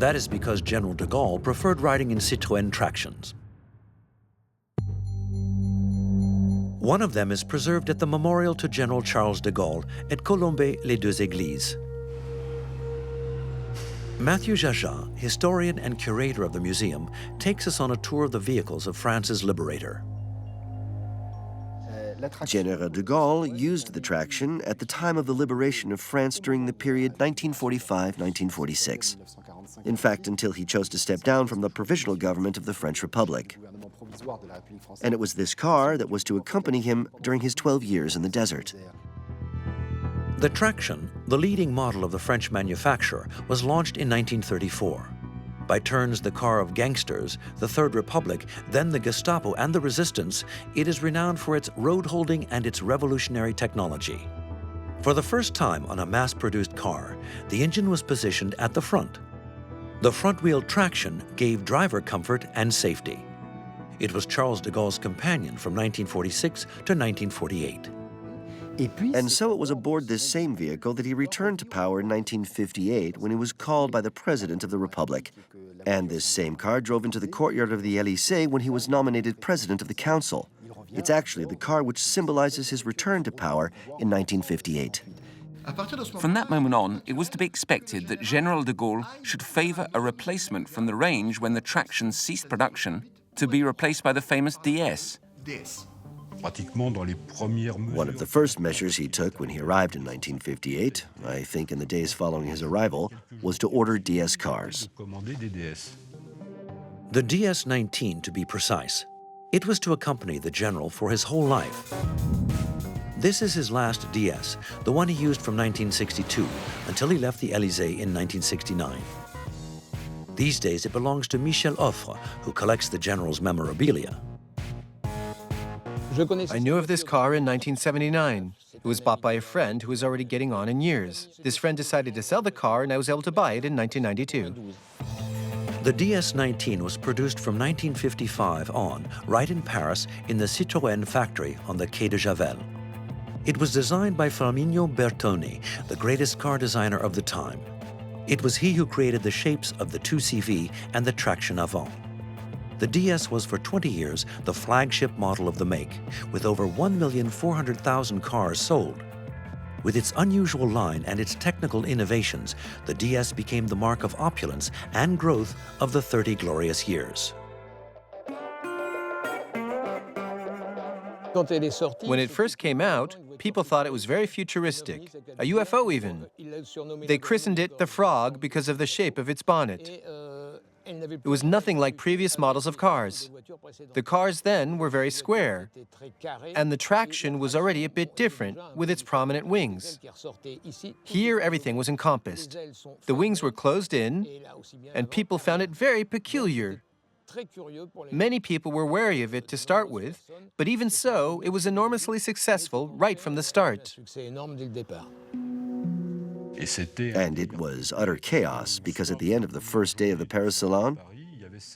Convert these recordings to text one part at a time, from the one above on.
That is because General de Gaulle preferred riding in Citroen tractions. One of them is preserved at the memorial to General Charles de Gaulle at Colombey-les-Deux-Églises. Mathieu Jaja, historian and curator of the museum, takes us on a tour of the vehicles of France's liberator. General de Gaulle used the traction at the time of the liberation of France during the period 1945-1946. In fact, until he chose to step down from the provisional government of the French Republic. And it was this car that was to accompany him during his 12 years in the desert. The Traction, the leading model of the French manufacturer, was launched in 1934. By turns the car of gangsters, the Third Republic, then the Gestapo and the Resistance, it is renowned for its road holding and its revolutionary technology. For the first time on a mass-produced car, the engine was positioned at the front. The front-wheel traction gave driver comfort and safety. It was Charles de Gaulle's companion from 1946 to 1948. And so it was aboard this same vehicle that he returned to power in 1958 when he was called by the President of the Republic. And this same car drove into the courtyard of the Élysée when he was nominated President of the Council. It's actually the car which symbolizes his return to power in 1958. From that moment on, it was to be expected that General de Gaulle should favor a replacement from the range when the Traction ceased production to be replaced by the famous DS. One of the first measures he took when he arrived in 1958, I think in the days following his arrival, was to order DS cars. The DS-19, to be precise. It was to accompany the general for his whole life. This is his last DS, the one he used from 1962 until he left the Élysée in 1969. These days it belongs to Michel Offre, who collects the general's memorabilia. I knew of this car in 1979. It was bought by a friend who was already getting on in years. This friend decided to sell the car and I was able to buy it in 1992. The DS-19 was produced from 1955 on, right in Paris, in the Citroen factory on the Quai de Javel. It was designed by Flaminio Bertoni, the greatest car designer of the time. It was he who created the shapes of the 2CV and the Traction Avant. The DS was for 20 years the flagship model of the make, with over 1,400,000 cars sold. With its unusual line and its technical innovations, the DS became the mark of opulence and growth of the 30 glorious years. When it first came out, people thought it was very futuristic, a UFO even. They christened it the Frog because of the shape of its bonnet. It was nothing like previous models of cars. The cars then were very square, and the Traction was already a bit different with its prominent wings. Here, everything was encompassed. The wings were closed in, and people found it very peculiar. Many people were wary of it to start with, but even so, it was enormously successful right from the start. And it was utter chaos because at the end of the first day of the Paris Salon,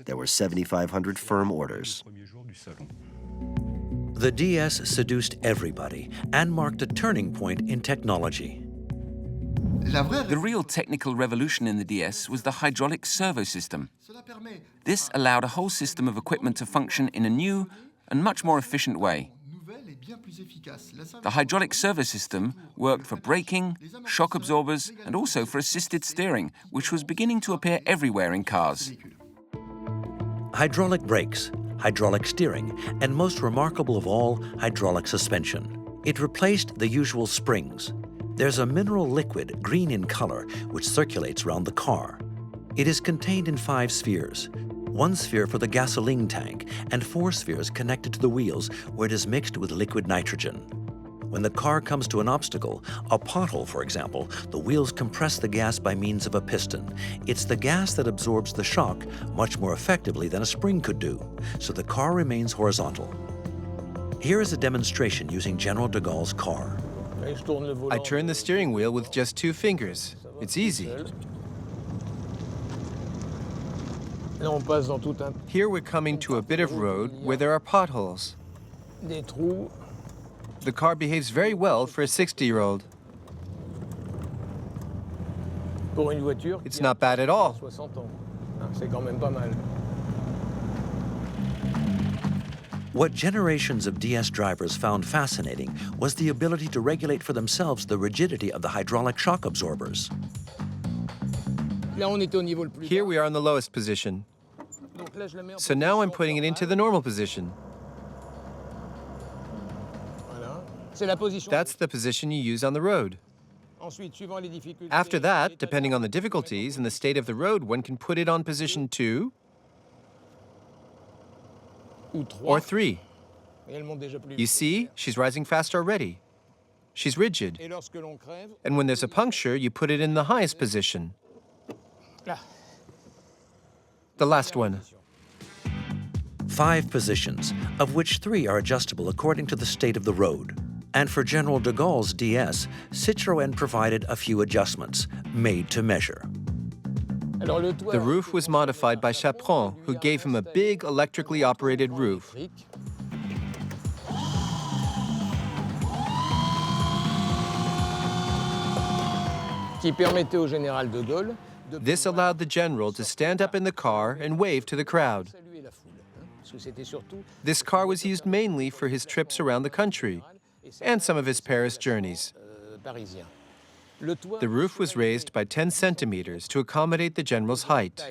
there were 7,500 firm orders. The DS seduced everybody and marked a turning point in technology. The real technical revolution in the DS was the hydraulic servo system. This allowed a whole system of equipment to function in a new and much more efficient way. The hydraulic servo system worked for braking, shock absorbers, and also for assisted steering, which was beginning to appear everywhere in cars. Hydraulic brakes, hydraulic steering, and most remarkable of all, hydraulic suspension. It replaced the usual springs. There's a mineral liquid, green in color, which circulates around the car. It is contained in 5 spheres. 1 sphere for the gasoline tank, and 4 spheres connected to the wheels where it is mixed with liquid nitrogen. When the car comes to an obstacle, a pothole for example, the wheels compress the gas by means of a piston. It's the gas that absorbs the shock much more effectively than a spring could do, so the car remains horizontal. Here is a demonstration using General de Gaulle's car. I turn the steering wheel with just 2 fingers. It's easy. Here we're coming to a bit of road where there are potholes. The car behaves very well for a 60-year-old. It's not bad at all. What generations of DS drivers found fascinating was the ability to regulate for themselves the rigidity of the hydraulic shock absorbers. Here we are in the lowest position. So now I'm putting it into the normal position. That's the position you use on the road. After that, depending on the difficulties and the state of the road, one can put it on position 2 or 3. You see, she's rising fast already. She's rigid. And when there's a puncture, you put it in the highest position. The last one. 5 positions, of which 3 are adjustable according to the state of the road. And for General de Gaulle's DS, Citroen provided a few adjustments, made to measure. The roof was modified by Chaperon, who gave him a big electrically operated roof. This allowed the general to stand up in the car and wave to the crowd. This car was used mainly for his trips around the country and some of his Paris journeys. The roof was raised by 10 centimeters to accommodate the general's height.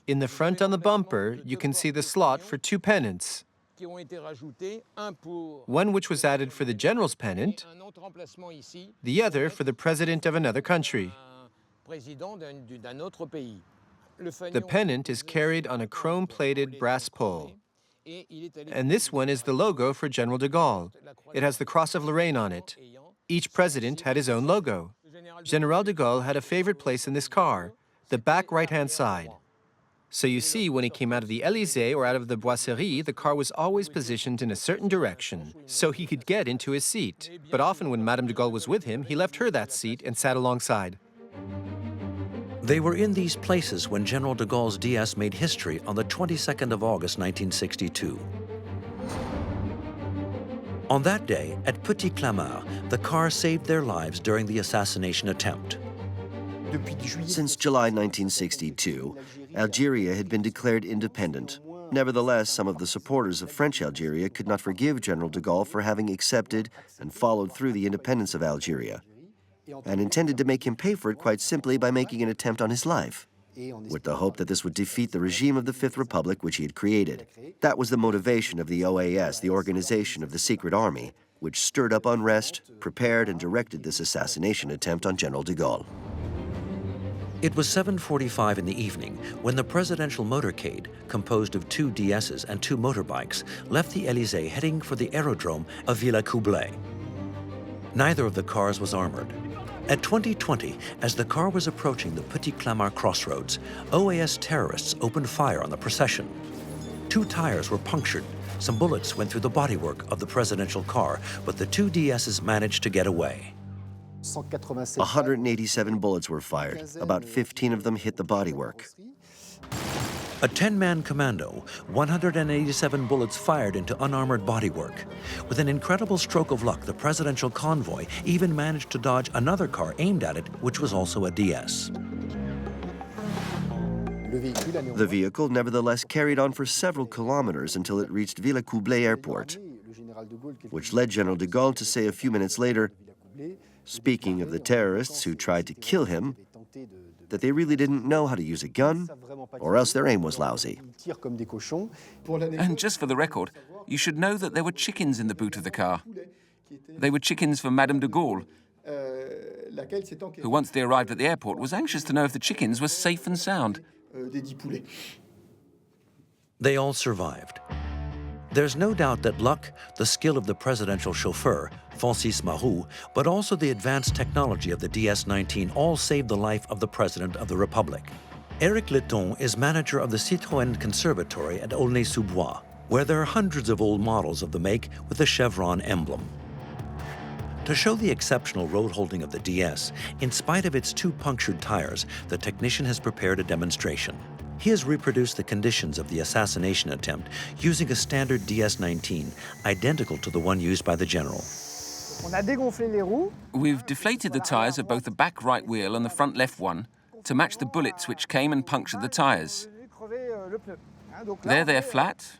In the front on the bumper, you can see the slot for 2 pennants. One which was added for the general's pennant, the other for the president of another country. The pennant is carried on a chrome-plated brass pole. And this one is the logo for General de Gaulle. It has the Cross of Lorraine on it. Each president had his own logo. General de Gaulle had a favorite place in this car, the back right-hand side. So you see, when he came out of the Élysée or out of the Boisserie, the car was always positioned in a certain direction, so he could get into his seat. But often when Madame de Gaulle was with him, he left her that seat and sat alongside. They were in these places when General de Gaulle's DS made history on the 22nd of August, 1962. On that day, at Petit-Clamart, the car saved their lives during the assassination attempt. Since July 1962, Algeria had been declared independent. Nevertheless, some of the supporters of French Algeria could not forgive General de Gaulle for having accepted and followed through the independence of Algeria, and intended to make him pay for it quite simply by making an attempt on his life, with the hope that this would defeat the regime of the Fifth Republic which he had created. That was the motivation of the OAS, the organization of the secret army, which stirred up unrest, prepared and directed this assassination attempt on General de Gaulle. It was 7:45 in the evening when the presidential motorcade, composed of 2 DSs and 2 motorbikes, left the Élysée heading for the aerodrome of Villacoublay. Neither of the cars was armored. At 20:20, as the car was approaching the Petit-Clamart crossroads, OAS terrorists opened fire on the procession. 2 tires were punctured. Some bullets went through the bodywork of the presidential car, but the 2 DSs managed to get away. 187 bullets were fired. About 15 of them hit the bodywork. A 10-man commando, 187 bullets fired into unarmored bodywork. With an incredible stroke of luck, the presidential convoy even managed to dodge another car aimed at it, which was also a DS. The vehicle nevertheless carried on for several kilometers until it reached Villacoublay Airport, which led General de Gaulle to say a few minutes later, speaking of the terrorists who tried to kill him, that they really didn't know how to use a gun, or else their aim was lousy. And just for the record, you should know that there were chickens in the boot of the car. They were chickens for Madame de Gaulle, who once they arrived at the airport was anxious to know if the chickens were safe and sound. They all survived. There's no doubt that luck, the skill of the presidential chauffeur, Francis Marou, but also the advanced technology of the DS-19 all saved the life of the President of the Republic. Éric Letton is manager of the Citroen Conservatory at Aulnay-sous-Bois, where there are hundreds of old models of the make with the chevron emblem. To show the exceptional road holding of the DS, in spite of its 2 punctured tires, the technician has prepared a demonstration. He has reproduced the conditions of the assassination attempt using a standard DS-19, identical to the one used by the general. We've deflated the tyres of both the back right wheel and the front left one to match the bullets which came and punctured the tyres. There they're flat.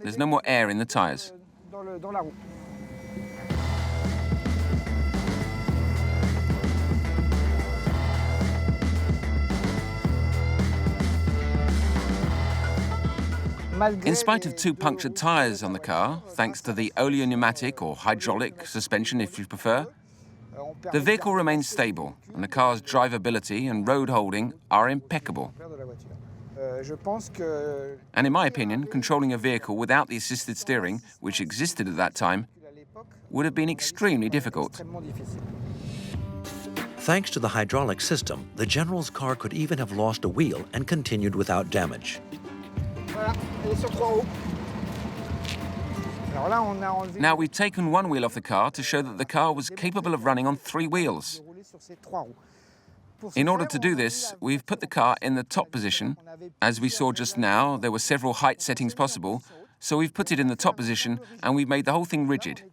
There's no more air in the tyres. In spite of 2 punctured tyres on the car, thanks to the oleopneumatic or hydraulic suspension if you prefer, the vehicle remains stable and the car's drivability and road holding are impeccable. And in my opinion, controlling a vehicle without the assisted steering, which existed at that time, would have been extremely difficult. Thanks to the hydraulic system, the general's car could even have lost a wheel and continued without damage. Now we've taken one wheel off the car to show that the car was capable of running on 3 wheels. In order to do this, we've put the car in the top position. As we saw just now, there were several height settings possible, so we've put it in the top position and we've made the whole thing rigid.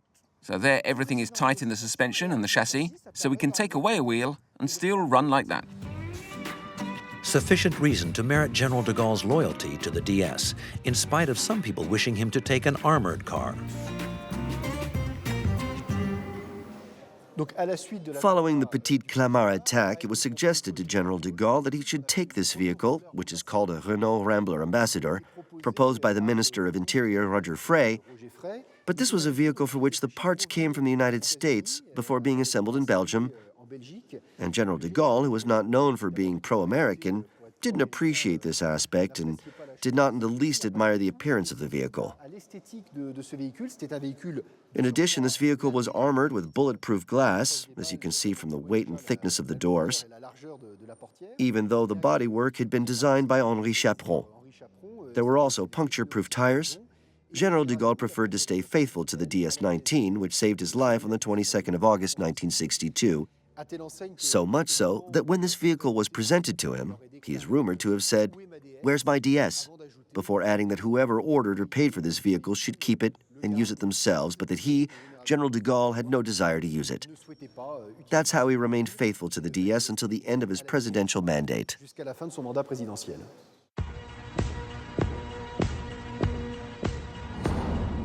So there everything is tight in the suspension and the chassis, so we can take away a wheel and still run like that. Sufficient reason to merit General de Gaulle's loyalty to the DS, in spite of some people wishing him to take an armored car. Following the Petit-Clamart attack, it was suggested to General de Gaulle that he should take this vehicle, which is called a Renault Rambler Ambassador, proposed by the Minister of Interior, Roger Frey, but this was a vehicle for which the parts came from the United States before being assembled in Belgium, and General de Gaulle, who was not known for being pro-American, didn't appreciate this aspect and did not in the least admire the appearance of the vehicle. In addition, this vehicle was armored with bulletproof glass, as you can see from the weight and thickness of the doors, even though the bodywork had been designed by Henri Chaperon. There were also puncture-proof tires. General de Gaulle preferred to stay faithful to the DS-19, which saved his life on the 22nd of August, 1962, so much so that when this vehicle was presented to him, he is rumored to have said, "Where's my DS?" before adding that whoever ordered or paid for this vehicle should keep it and use it themselves, but that he, General de Gaulle, had no desire to use it. That's how he remained faithful to the DS until the end of his presidential mandate.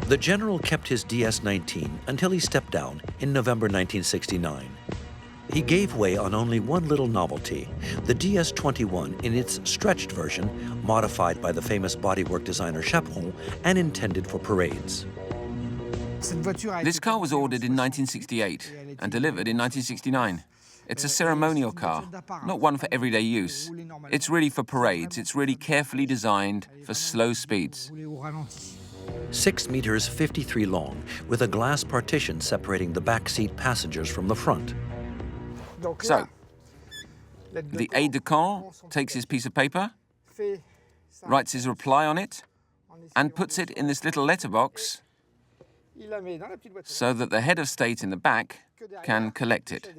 The general kept his DS-19 until he stepped down in November 1969. He gave way on only one little novelty, the DS-21 in its stretched version, modified by the famous bodywork designer Chaperon and intended for parades. This car was ordered in 1968 and delivered in 1969. It's a ceremonial car, not one for everyday use. It's really for parades. It's really carefully designed for slow speeds. 6 meters 53 long, with a glass partition separating the back seat passengers from the front. So, the aide-de-camp takes his piece of paper, writes his reply on it, and puts it in this little letterbox so that the head of state in the back can collect it.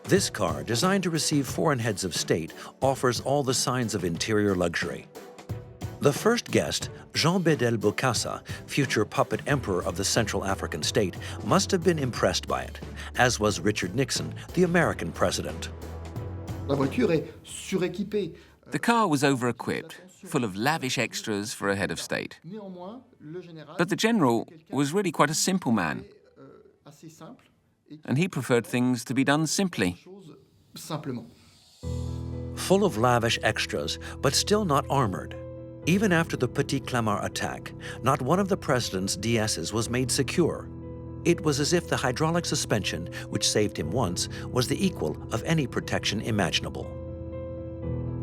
This car, designed to receive foreign heads of state, offers all the signs of interior luxury. The first guest, Jean Bedel Bokassa, future puppet emperor of the Central African state, must have been impressed by it, as was Richard Nixon, the American president. The car was over-equipped, full of lavish extras for a head of state. But the general was really quite a simple man, and he preferred things to be done simply. Full of lavish extras, but still not armored. Even after the Petit-Clamart attack, not one of the president's DSs was made secure. It was as if the hydraulic suspension, which saved him once, was the equal of any protection imaginable.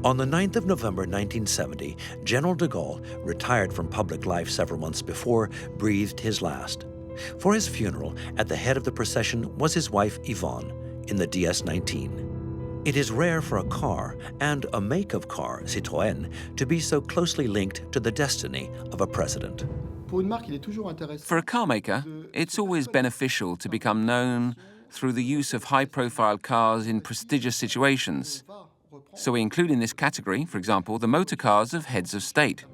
On the 9th of November 1970, General de Gaulle, retired from public life several months before, breathed his last. For his funeral, at the head of the procession was his wife Yvonne, in the DS-19. It is rare for a car, and a make of car, Citroen, to be so closely linked to the destiny of a president. For a car maker, it's always beneficial to become known through the use of high-profile cars in prestigious situations. So we include in this category, for example, the motor cars of heads of state.